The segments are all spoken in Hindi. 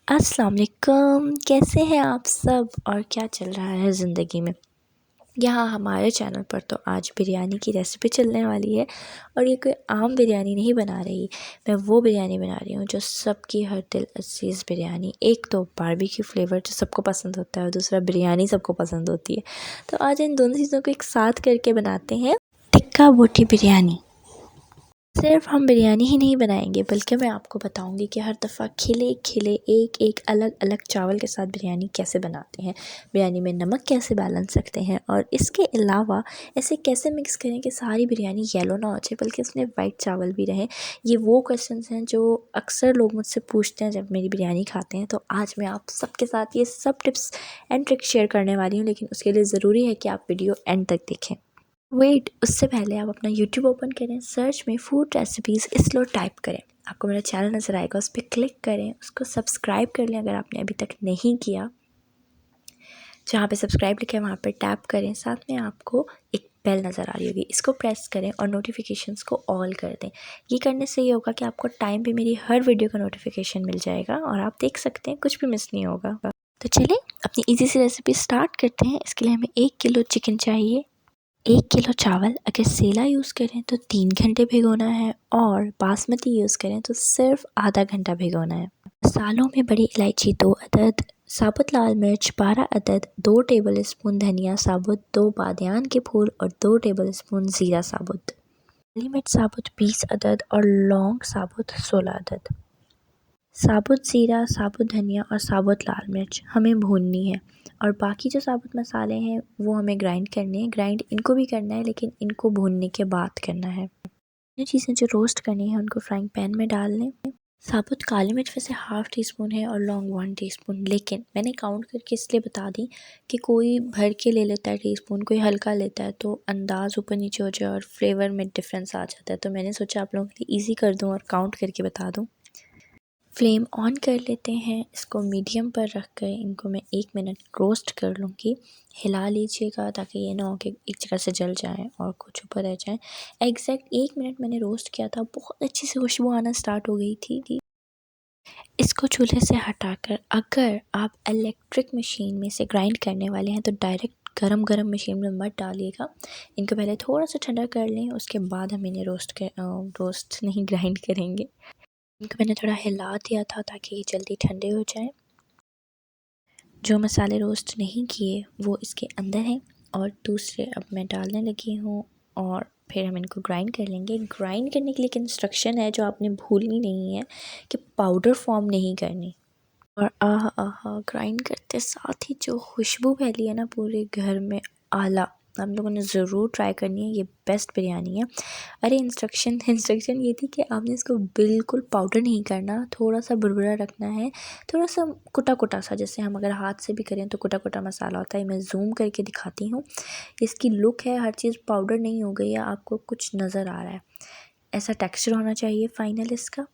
अस्सलाम वालेकुम, कैसे हैं आप सब और क्या चल रहा है ज़िंदगी में। यहाँ हमारे चैनल पर तो आज बिरयानी की रेसिपी चलने वाली है और ये कोई आम बिरयानी नहीं बना रही, मैं वो बिरयानी बना रही हूँ जो सबकी हर दिल अज़ीज़ बिरयानी। एक तो बारबेक्यू फ्लेवर जो सबको पसंद होता है और दूसरा बिरयानी सबको पसंद होती है। तो आज इन दोनों चीज़ों को एक साथ करके बनाते हैं टिक्का बोटी बिरयानी। सिर्फ हम बिरयानी ही नहीं बनाएंगे बल्कि मैं आपको बताऊंगी कि हर दफ़ा खिले खिले एक एक अलग अलग चावल के साथ बिरयानी कैसे बनाते हैं, बिरयानी में नमक कैसे बैलेंस रखते हैं और इसके अलावा ऐसे कैसे मिक्स करें कि सारी बिरयानी येलो ना हो जाए बल्कि उसमें वाइट चावल भी रहें। ये वो क्वेश्चंस हैं जो अक्सर लोग मुझसे पूछते हैं जब मेरी बिरयानी खाते हैं। तो आज मैं आप सबके साथ ये सब टिप्स एंड ट्रिक्स शेयर करने वाली हूँ, लेकिन उसके लिए ज़रूरी है कि आप वीडियो एंड तक देखें। उससे पहले आप अपना यूट्यूब ओपन करें, सर्च में फूड रेसिपीज़ स्लो टाइप करें, आपको मेरा चैनल नज़र आएगा, उस पर क्लिक करें, उसको सब्सक्राइब कर लें अगर आपने अभी तक नहीं किया। जहाँ पे सब्सक्राइब लिखा है वहाँ पर टैप करें, साथ में आपको एक बेल नज़र आ रही होगी, इसको प्रेस करें और नोटिफिकेशंस को ऑल कर दें। ये करने से ये होगा कि आपको टाइम पे मेरी हर वीडियो का नोटिफिकेशन मिल जाएगा और आप देख सकते हैं, कुछ भी मिस नहीं होगा। तो चलिए अपनी ईजी सी रेसिपी स्टार्ट करते हैं। इसके लिए हमें 1 किलो चिकन चाहिए। 1 किलो चावल अगर सेला यूज़ करें तो 3 घंटे भिगोना है और बासमती यूज़ करें तो सिर्फ आधा घंटा भिगोना है। मसालों में बड़ी इलायची 2 अदद, साबुत लाल मिर्च 12 अदद, 2 टेबल स्पून धनिया साबुत, 2 बादियान के फूल और 2 टेबल स्पून ज़ीरा साबुत, काली मिर्च साबुत 20 अदद और लौंग साबुत 16 अदद। साबुत ज़ीरा, साबुत धनिया और साबुत लाल मिर्च हमें भूननी है और बाकी जो साबुत मसाले हैं वो हमें ग्राइंड करने हैं। ग्राइंड इनको भी करना है लेकिन इनको भूनने के बाद करना है। ये चीज़ें जो रोस्ट करनी है उनको फ्राइंग पैन में डाल लें। साबुत काली मिर्च वैसे हाफ़ टी स्पून है और लौंग 1 टीस्पून, लेकिन मैंने काउंट करके इसलिए बता दी कि कोई भर के ले लेता है टीस्पून, कोई हल्का लेता है तो अंदाज़ ऊपर नीचे हो जाए और फ्लेवर में डिफरेंस आ जाता है। तो मैंने सोचा आप लोगों के लिए ईजी कर दूँ और काउंट करके बता दूँ। फ्लेम ऑन कर लेते हैं, इसको मीडियम पर रख कर इनको मैं 1 मिनट रोस्ट कर लूँगी। हिला लीजिएगा ताकि ये ना हो कि एक जगह से जल जाए और कुछ ऊपर रह जाए। एग्जैक्ट 1 मिनट मैंने रोस्ट किया था, बहुत अच्छी सी खुशबू आना स्टार्ट हो गई थी। इसको चूल्हे से हटाकर अगर आप इलेक्ट्रिक मशीन में से ग्राइंड करने वाले हैं तो डायरेक्ट गरम गरम मशीन में मत डालिएगा। इनको पहले थोड़ा सा ठंडा कर लें, उसके बाद हम इन्हें रोस्ट नहीं ग्राइंड करेंगे। इनको मैंने थोड़ा हिला दिया था ताकि ये जल्दी ठंडे हो जाएं। जो मसाले रोस्ट नहीं किए वो इसके अंदर हैं और दूसरे अब मैं डालने लगी हूँ और फिर हम इनको ग्राइंड कर लेंगे। ग्राइंड करने के लिए एक इंस्ट्रक्शन है जो आपने भूलनी नहीं है कि पाउडर फॉर्म नहीं करनी। और आहा आहा ग्राइंड करते साथ ही जो खुशबू फैली है ना पूरे घर में, आला, हम लोगों ने ज़रूर ट्राई करनी है, ये बेस्ट बिरयानी है। अरे इंस्ट्रक्शन ये थी कि आपने इसको बिल्कुल पाउडर नहीं करना, थोड़ा सा बुरबुरा रखना है, थोड़ा सा कुटा कुटा सा, जैसे हम अगर हाथ से भी करें तो कुटा कुटा मसाला होता है। मैं जूम करके दिखाती हूँ, इसकी लुक है, हर चीज़ पाउडर नहीं हो गई है, आपको कुछ नज़र आ रहा है, ऐसा टेक्स्चर होना चाहिए फाइनल इसका।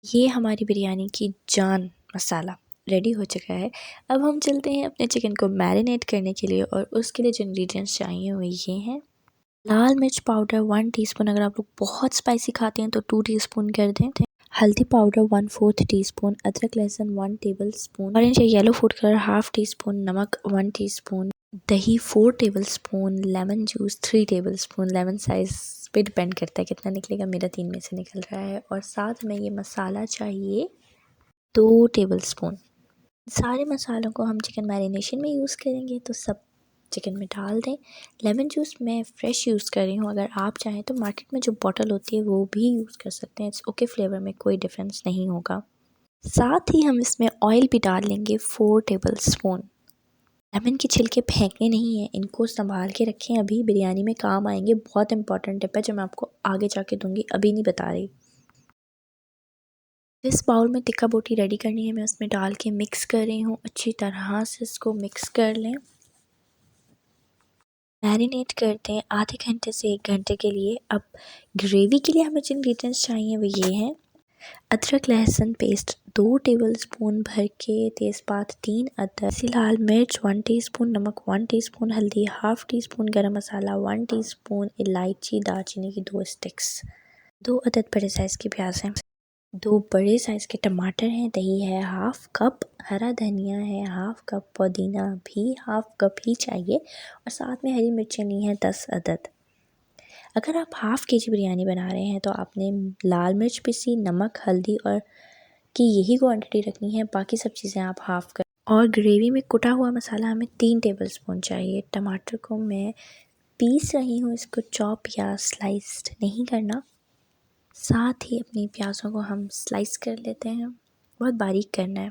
ये हमारी बिरयानी की जान मसाला रेडी हो चुका है। अब हम चलते हैं अपने चिकन को मैरिनेट करने के लिए और उसके लिए जो इंग्रेडिएंट्स चाहिए वो ये हैं। लाल मिर्च पाउडर 1 टीस्पून, अगर आप लोग बहुत स्पाइसी खाते हैं तो 2 टीस्पून कर दें। हल्दी पाउडर 1/4 टीस्पून, अदरक लहसुन 1 टेबल स्पून, ऑरेंज या yellow food colour half tea spoon, नमक 1 टीस्पून, दही 4 table spoon, lemon juice 3 table spoon, lemon size पे डिपेंड करता है कितना निकलेगा, मेरा 3 में से निकल रहा है। और साथ में ये मसाला चाहिए 2 टेबल स्पून। सारे मसालों को हम चिकन मैरिनेशन में यूज़ करेंगे तो सब चिकन में डाल दें। लेमन जूस मैं फ़्रेश यूज़ कर रही हूँ, अगर आप चाहें तो मार्केट में जो बॉटल होती है वो भी यूज़ कर सकते हैं, इट्स ओके, फ्लेवर में कोई डिफरेंस नहीं होगा। साथ ही हम इसमें ऑयल भी डाल लेंगे 4 टेबल स्पून। लेमन के छिलके फेंकने नहीं है, इनको संभाल के रखें, अभी बिरयानी में काम आएंगे। बहुत इंपॉर्टेंट टिप है जो मैं आपको आगे जाके दूंगी, अभी नहीं बता रही। जिस बाउल में टिक्का बोटी रेडी करनी है मैं उसमें डाल के मिक्स कर रही हूँ, अच्छी तरह से इसको मिक्स कर लें। मैरिनेट करते हैं आधे घंटे से 1 घंटे के लिए। अब ग्रेवी के लिए हमें जिन इंग्रेडिएंट्स चाहिए वो ये हैं। अदरक लहसुन पेस्ट 2 टेबल स्पून भर के, तेज़पात 3 अदद, सी लाल मिर्च 1 टीस्पून, नमक 1 टीस्पून, हल्दी हाफ टी स्पून, गरम मसाला 1 टीस्पून, इलायची दालचीनी की 2 स्टिक्स, 2 अदद बड़े साइज़ की प्याज हैं। 2 बड़े साइज़ के टमाटर हैं, दही है हाफ़ कप, हरा धनिया है हाफ़ कप, पुदीना भी हाफ़ कप ही चाहिए और साथ में हरी मिर्चें ली हैं 10 अदद। अगर आप हाफ़ केजी बिरयानी बना रहे हैं तो आपने लाल मिर्च पीसी, नमक, हल्दी और की यही क्वांटिटी रखनी है, बाकी सब चीज़ें आप हाफ़ कर। और ग्रेवी में कुटा हुआ मसाला हमें 3 टेबलस्पून चाहिए। टमाटर को मैं पीस रही हूँ, इसको चॉप या स्लाइस्ड नहीं करना। साथ ही अपनी प्याज़ों को हम स्लाइस कर लेते हैं, बहुत बारीक करना है।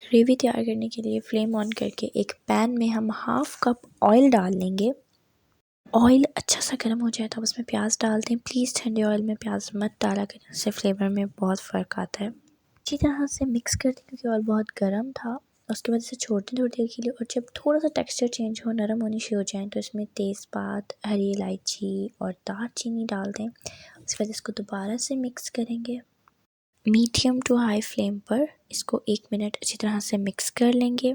ग्रेवी तैयार करने के लिए फ्लेम ऑन करके एक पैन में हम हाफ़ कप ऑयल डाल लेंगे। ऑयल अच्छा सा गर्म हो जाए तो उसमें प्याज डाल दें। प्लीज़ ठंडे ऑयल में प्याज मत डाला करें, इससे फ्लेवर में बहुत फ़र्क आता है। अच्छी तरह से मिक्स कर दें क्योंकि ऑयल बहुत गर्म था। उसके बाद इसे छोड़ दें थोड़ी देर के लिए और जब थोड़ा सा टेक्सचर चेंज हो, नरम होनी शुरू हो जाए तो इसमें तेज़पात, हरी इलायची और दालचीनी डाल दें। उसके बाद इसको दोबारा से मिक्स करेंगे। मीडियम टू हाई फ्लेम पर इसको 1 मिनट अच्छी तरह से मिक्स कर लेंगे।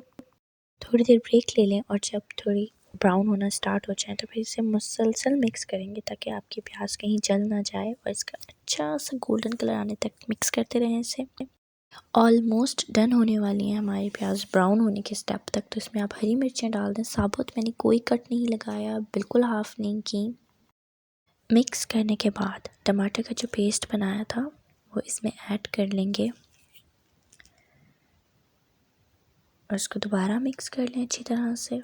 थोड़ी देर ब्रेक ले लें और जब थोड़ी ब्राउन होना स्टार्ट हो जाए तो फिर इसे मुसलसल मिक्स करेंगे ताकि आपकी प्याज कहीं जल ना जाए और इसका अच्छा सा गोल्डन कलर आने तक मिक्स करते रहें इसे। ऑलमोस्ट डन होने वाली हैं हमारी प्याज ब्राउन होने के स्टेप तक, तो इसमें आप हरी मिर्चें डाल दें साबुत। मैंने कोई कट नहीं लगाया, बिल्कुल हाफ़ नहीं की। मिक्स करने के बाद टमाटर का जो पेस्ट बनाया था वो इसमें ऐड कर लेंगे और इसको दोबारा मिक्स कर लें अच्छी तरह से।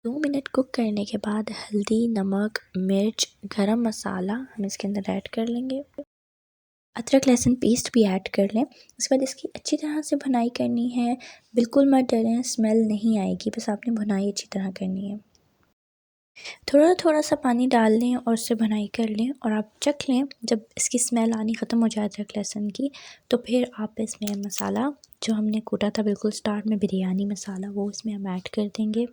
2 मिनट कुक करने के बाद हल्दी, नमक, मिर्च, गरम मसाला हम इसके अंदर ऐड कर लेंगे। अदरक लहसुन पेस्ट भी ऐड कर लें। उसके बाद इसकी अच्छी तरह से भुनाई करनी है। बिल्कुल मत डरें, स्मेल नहीं आएगी, बस आपने भुनाई अच्छी तरह करनी है। थोड़ा थोड़ा सा पानी डाल लें और उससे भुनाई कर लें और आप चख लें। जब इसकी स्मेल आनी ख़त्म हो जाए अदरक लहसुन की तो फिर आप इसमें मसाला जो हमने कूटा था बिल्कुल स्टार्ट में, बिरयानी मसाला, वो इसमें हम ऐड कर देंगे।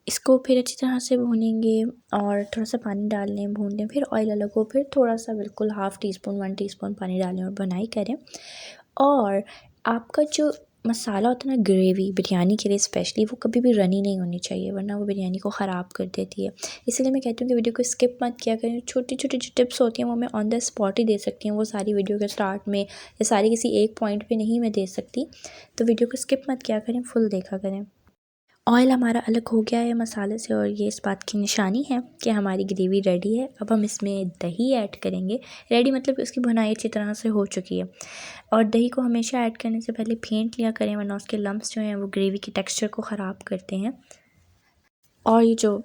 इसको फिर अच्छी तरह से भूनेंगे और थोड़ा सा पानी डाल लें, भून लें, फिर ऑयल अलग हो, फिर थोड़ा सा बिल्कुल हाफ़ टी स्पून 1 टीस्पून पानी डालें और भुनाई करें। और आपका जो मसाला होता है ना ग्रेवी बिरयानी के लिए स्पेशली, वो कभी भी रनी नहीं होनी चाहिए वरना वो बिरयानी को ख़राब कर देती है। इसलिए मैं कहती हूँ कि वीडियो को स्किप मत किया करें। छोटी छोटी जो टिप्स होती हैं वो मैं ऑन द स्पॉट ही दे सकती हूँ, वो सारी वीडियो के स्टार्ट में या सारी किसी एक पॉइंट पे नहीं मैं दे सकती। तो वीडियो को स्किप मत किया करें, फुल देखा करें। ऑयल हमारा अलग हो गया है मसाले से और ये इस बात की निशानी है कि हमारी ग्रेवी रेडी है। अब हम इसमें दही ऐड करेंगे। रेडी मतलब उसकी भुनाई अच्छी तरह से हो चुकी है। और दही को हमेशा ऐड करने से पहले फेंट लिया करें वरना उसके लम्प्स जो हैं वो ग्रेवी के टेक्सचर को ख़राब करते हैं। और ये जो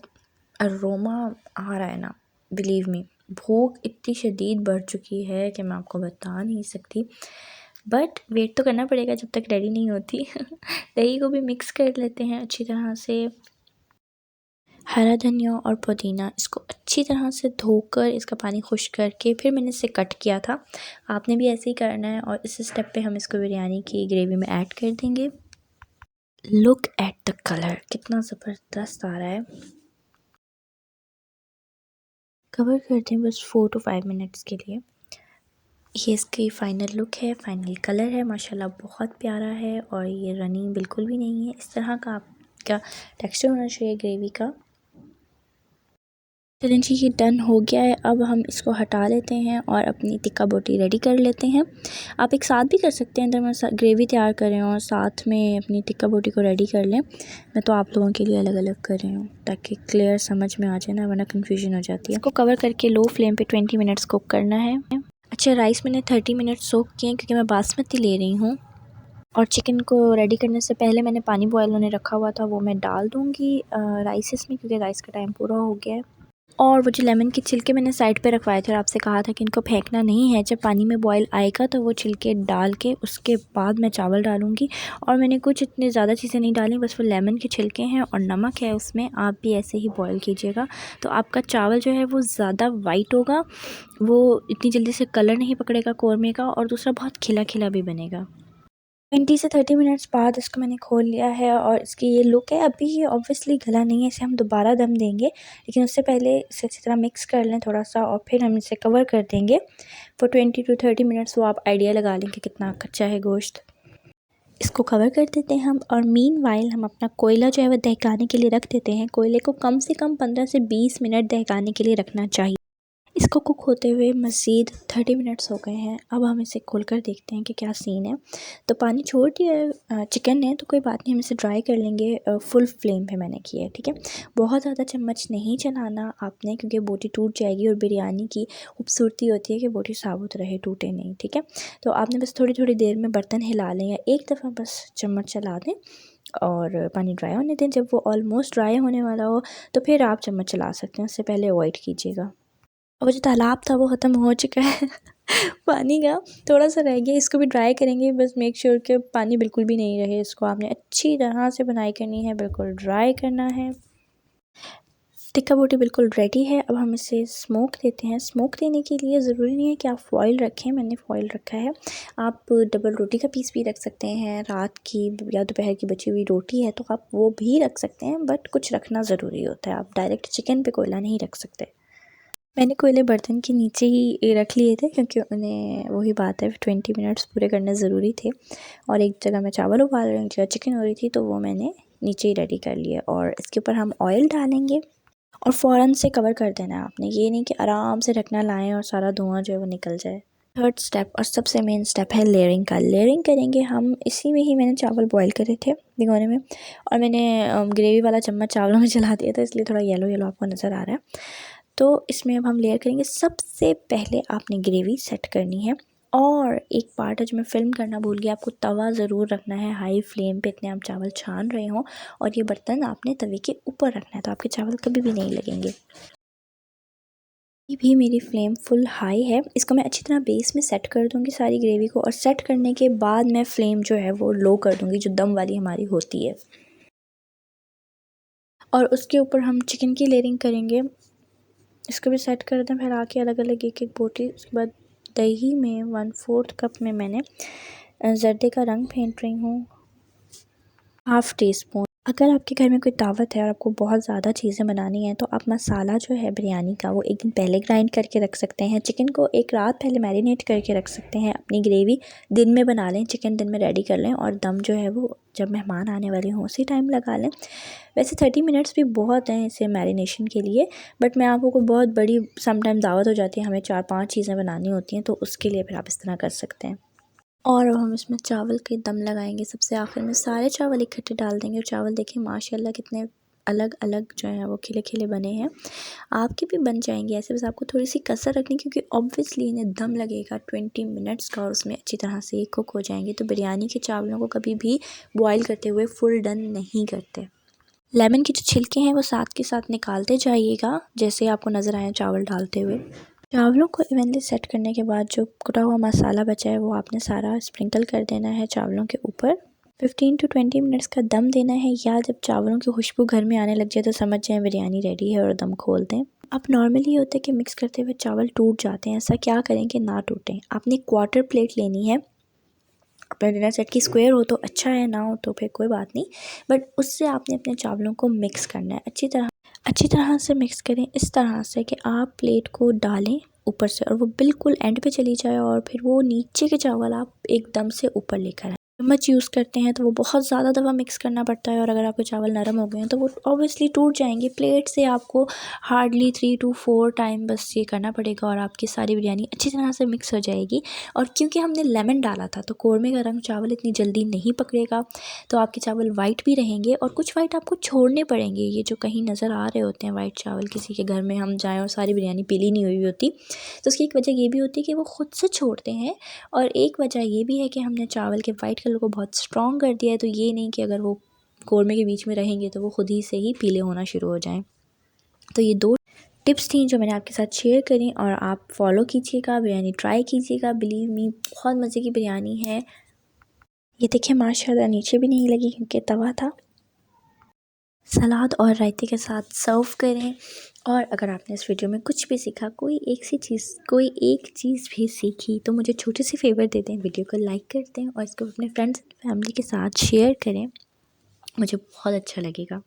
अरोमा आ रहा है ना, बिलीव मी, भूख इतनी शदीद बढ़ चुकी है कि मैं आपको बता नहीं सकती, बट वेट तो करना पड़ेगा जब तक रेडी नहीं होती। दही को भी मिक्स कर लेते हैं अच्छी तरह से। हरा धनिया और पुदीना इसको अच्छी तरह से धोकर इसका पानी खुश्क करके फिर मैंने इसे कट किया था। आपने भी ऐसे ही करना है और इस स्टेप पे हम इसको बिरयानी की ग्रेवी में ऐड कर देंगे। लुक एट द कलर, कितना ज़बरदस्त आ रहा है। कवर करते हैं बस 4 to 5 मिनट्स के लिए। ये इसकी फ़ाइनल लुक है, फ़ाइनल कलर है, माशाल्लाह बहुत प्यारा है और ये रनी बिल्कुल भी नहीं है। इस तरह का आपका टेक्सचर होना चाहिए ग्रेवी का। चलें जी, ये डन हो गया है। अब हम इसको हटा लेते हैं और अपनी टिक्का बोटी रेडी कर लेते हैं। आप एक साथ भी कर सकते हैं, अंदर में ग्रेवी तैयार करें और साथ में अपनी टिक्का बोटी को रेडी कर लें। मैं तो आप लोगों के लिए अलग अलग कर रही हूँ ताकि क्लियर समझ में आ जाए ना, वरना कन्फ्यूजन हो जाती है। इसको कवर करके लो फ्लेम पे 20 मिनट्स कुक करना है। अच्छा, राइस मैंने 30 मिनट्स सोक किए हैं क्योंकि मैं बासमती ले रही हूँ। और चिकन को रेडी करने से पहले मैंने पानी बॉयल होने रखा हुआ था, वो मैं डाल दूँगी राइसेस में क्योंकि राइस का टाइम पूरा हो गया है। और वो जो लेमन के छिलके मैंने साइड पे रखवाए थे और आपसे कहा था कि इनको फेंकना नहीं है, जब पानी में बॉयल आएगा तो वो छिलके डाल के उसके बाद मैं चावल डालूँगी। और मैंने कुछ इतनी ज़्यादा चीज़ें नहीं डाली, बस वो लेमन के छिलके हैं और नमक है उसमें। आप भी ऐसे ही बॉयल कीजिएगा तो आपका चावल जो है वो ज़्यादा वाइट होगा, वो इतनी जल्दी से कलर नहीं पकड़ेगा कौरमे का, और दूसरा बहुत खिला खिला भी बनेगा। 20 से 30 मिनट्स बाद इसको मैंने खोल लिया है और इसकी ये लुक है। अभी ये ऑब्वियसली गला नहीं है, इसे हम दोबारा दम देंगे, लेकिन उससे पहले इसे अच्छी तरह मिक्स कर लें थोड़ा सा और फिर हम इसे कवर कर देंगे फॉर 20 to 30 मिनट्स। वो आप आइडिया लगा लें कि कितना कच्चा है गोश्त। इसको कवर कर देते हैं हम और मीनवाइल हम अपना कोयला जो है वो दहकाने के लिए रख देते हैं। कोयले को कम से कम 15 से 20 मिनट दहकाने के लिए रखना चाहिए। इस इसको कुक होते हुए मज़ीद 30 मिनट्स हो गए हैं। अब हम इसे खोलकर देखते हैं कि क्या सीन है। तो पानी छोड़ दिया है चिकन ने, तो कोई बात नहीं, हम इसे ड्राई कर लेंगे। फुल फ्लेम पे मैंने किया है, ठीक है। बहुत ज़्यादा चम्मच नहीं चलाना आपने, क्योंकि बोटी टूट जाएगी और बिरयानी की खूबसूरती होती है कि बोटी साबुत रहे, टूटे नहीं, ठीक है। तो आपने बस थोड़ी थोड़ी देर में बर्तन हिला लें या एक दफ़ा बस चम्मच चला दें और पानी ड्राई होने दें। जब वो ऑलमोस्ट ड्राई होने वाला हो तो फिर आप चम्मच चला सकते हैं, उससे पहले अवॉइड कीजिएगा। और वो जो तालाब था वो ख़त्म हो चुका है पानी का थोड़ा सा रह गया, इसको भी ड्राई करेंगे। बस मेक श्योर कि पानी बिल्कुल भी नहीं रहे। इसको आपने अच्छी तरह से बनाई करनी है, बिल्कुल ड्राई करना है। टिक्का बोटी बिल्कुल रेडी है। अब हम इसे स्मोक देते हैं। स्मोक देने के लिए ज़रूरी नहीं है कि आप फॉइल रखें, मैंने फ़ॉइल रखा है। आप डबल रोटी का पीस भी रख सकते हैं, रात की या दोपहर की बची हुई रोटी है तो आप वो भी रख सकते हैं, बट कुछ रखना ज़रूरी होता है। आप डायरेक्ट चिकन पे कोयला नहीं रख सकते। मैंने कोयले बर्तन के नीचे ही रख लिए थे, क्योंकि उन्हें वही बात है 20 मिनट्स पूरे करने ज़रूरी थे। और एक जगह मैं चावल उबाल रही थी, एक जगह चिकन हो रही थी, तो वो मैंने नीचे ही रेडी कर लिया। और इसके ऊपर हम ऑयल डालेंगे और फ़ौरन से कवर कर देना है आपने। ये नहीं कि आराम से ढकना लाएं और सारा धुआं जो है वो निकल जाए। थर्ड स्टेप और सबसे मेन स्टेप है लेयरिंग का। लेयरिंग करेंगे हम इसी में ही। मैंने चावल बॉईल करे थे भिगोने में, और मैंने ग्रेवी वाला चम्मच चावलों में चला दिया था, इसलिए थोड़ा येलो येलो आपको नज़र आ रहा है। तो इसमें अब हम लेयर करेंगे। सबसे पहले आपने ग्रेवी सेट करनी है। और एक पार्ट है जो मैं फ़िल्म करना भूल गया, आपको तवा ज़रूर रखना है हाई फ्लेम पे, इतने आप चावल छान रहे हों, और ये बर्तन आपने तवे के ऊपर रखना है, तो आपके चावल कभी भी नहीं लगेंगे। ये भी मेरी फ्लेम फुल हाई है। इसको मैं अच्छी तरह बेस में सेट कर दूँगी सारी ग्रेवी को, और सेट करने के बाद मैं फ्लेम जो है वो लो कर दूँगी, जो दम वाली हमारी होती है। और उसके ऊपर हम चिकन की लेयरिंग करेंगे। इसको भी सेट कर दें, फिर आके अलग अलग एक एक बोटी। उसके बाद दही में 1/4 कप में मैंने ज़र्दे का रंग फेंट रही हूँ, हाफ़ टी स्पून। अगर आपके घर में कोई दावत है और आपको बहुत ज़्यादा चीज़ें बनानी हैं, तो आप मसाला जो है बिरयानी का वो एक दिन पहले ग्राइंड करके रख सकते हैं। चिकन को एक रात पहले मैरिनेट करके रख सकते हैं। अपनी ग्रेवी दिन में बना लें, चिकन दिन में रेडी कर लें, और दम जो है वो जब मेहमान आने वाले हों उसी टाइम लगा लें। वैसे 30 मिनट्स भी बहुत हैं इसे मैरिनेशन के लिए, बट मैं आपको कोई बहुत बड़ी समटाइम दावत हो जाती है, हमें 4-5 चीज़ें बनानी होती हैं, तो उसके लिए फिर आप इस तरह कर सकते हैं। और अब हम इसमें चावल के दम लगाएंगे। सबसे आखिर में सारे चावल इकट्ठे डाल देंगे। और चावल देखिए माशाल्लाह कितने अलग अलग जो है वो खिले खिले बने हैं। आपके भी बन जाएंगे ऐसे, बस आपको थोड़ी सी कसर रखनी, क्योंकि ऑब्वियसली इन्हें दम लगेगा 20 मिनट्स का, और उसमें अच्छी तरह से कुक हो जाएंगे। तो बिरयानी के चावलों को कभी भी बॉयल करते हुए फुल डन नहीं करते। लेमन के जो छिलके हैं वो साथ के साथ निकालते जाइएगा, जैसे आपको नज़र आए चावल डालते हुए। चावलों को इवनली सेट करने के बाद जो कुटा हुआ मसाला बचा है वो आपने सारा स्प्रिंकल कर देना है चावलों के ऊपर। 15 to 20 मिनट्स का दम देना है, या जब चावलों की खुशबू घर में आने लग जाए तो समझ जाएं बिरयानी रेडी है, और दम खोल दें। अब नॉर्मली होता है कि मिक्स करते हुए चावल टूट जाते हैं, ऐसा क्या करें कि ना टूटें। आपने क्वार्टर प्लेट लेनी है। अपने डिनर सेट की स्क्वायर हो तो अच्छा है, ना हो तो फिर कोई बात नहीं, बट उससे आपने अपने चावलों को मिक्स करना है। अच्छी तरह से मिक्स करें, इस तरह से कि आप प्लेट को डालें ऊपर से और वो बिल्कुल एंड पे चली जाए, और फिर वो नीचे के चावल आप एकदम से ऊपर लेकर आएँ। चम्मच यूज़ करते हैं तो वो बहुत ज़्यादा दफ़ा मिक्स करना पड़ता है, और अगर आपके चावल नरम हो गए हैं तो वो ऑब्वियसली टूट जाएंगे। प्लेट से आपको हार्डली 3 to 4 टाइम बस ये करना पड़ेगा, और आपकी सारी बिरयानी अच्छी तरह से मिक्स हो जाएगी। और क्योंकि हमने लेमन डाला था तो कौरमे का रंग चावल इतनी जल्दी नहीं पकड़ेगा, तो आपके चावल वाइट भी रहेंगे, और कुछ वाइट आपको छोड़ने पड़ेंगे। ये जो कहीं नज़र आ रहे होते हैं वाइट चावल, किसी के घर में हम जाएँ और सारी बिरयानी पीली नहीं हुई होती, तो उसकी एक वजह ये भी होती है कि वो ख़ुद से छोड़ते हैं, और एक वजह ये भी है कि हमने चावल के वाइट कलर को बहुत स्ट्रॉन्ग कर दिया है। तो ये नहीं कि अगर वो कौरमे के बीच में रहेंगे तो वो खुद ही से ही पीले होना शुरू हो जाएं। तो ये 2 टिप्स थी जो मैंने आपके साथ शेयर करी, और आप फॉलो कीजिएगा, बिरयानी ट्राई कीजिएगा। बिलीव मी, बहुत मज़े की बिरयानी है। ये देखिए माशाल्लाह नीचे भी नहीं लगी क्योंकि तवा था। सलाद और रायते के साथ सर्व करें। और अगर आपने इस वीडियो में कुछ भी सीखा, कोई एक चीज़ भी सीखी, तो मुझे छोटी सी फेवर दे दें, वीडियो को लाइक कर दें और इसको अपने फ्रेंड्स फैमिली के साथ शेयर करें, मुझे बहुत अच्छा लगेगा।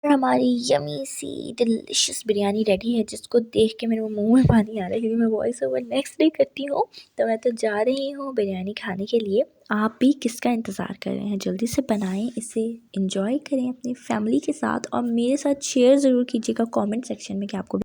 और हमारी यमी सी डिलिशियस बिरयानी रेडी है, जिसको देख के मेरे मुंह में पानी आ रहा है, क्योंकि मैं वॉइस ओवर नेक्स्ट डे करती हूँ। तो मैं तो जा रही हूँ बिरयानी खाने के लिए। आप भी किसका इंतज़ार कर रहे हैं? जल्दी से बनाएं, इसे इंजॉय करें अपनी फैमिली के साथ, और मेरे साथ शेयर ज़रूर कीजिएगा कमेंट सेक्शन में कि आपको